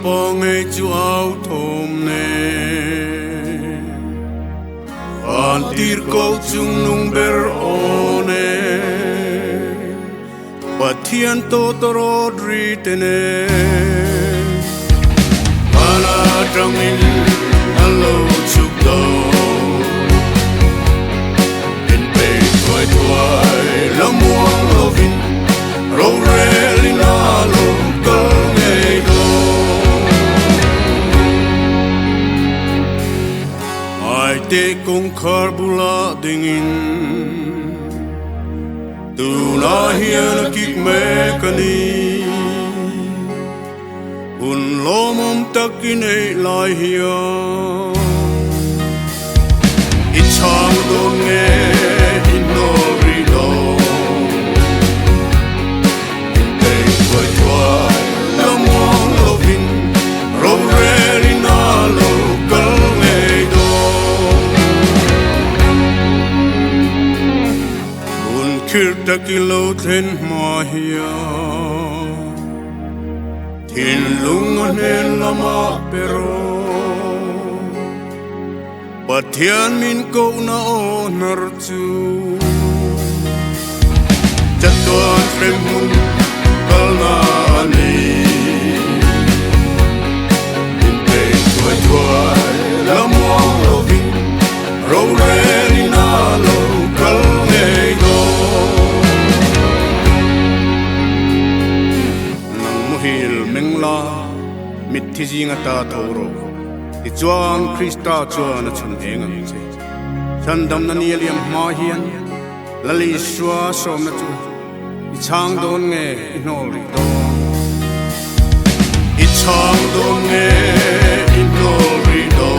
po ngay chu ao thom ne an tir ko chung nung ber one pathian to torodri tene mana trangin hello chuk do in pe toy toy lamuang lovin ro re na lo ko ngay do ai te kong kharbula dingin tu na hian kik me kani un lomom takin ei lai hia I chang don nge in no ri do in te twai twai la mong lovin ro re ri na lo kal nge do un kir takilo ten ma hia Tin lungan en lama pero Pathian min ko na o narchu Jatuan tremun kalna ani Inte tuai tuai lamuang lovin Ro re ni na lo kal ngay do Nang muhil mengla mit thi jinga ta thoro I chuan Krista chuan a chun enga che chandam na ni liam ma hian lali shwa som na chu I chang don nge inori do I chang don nge inori do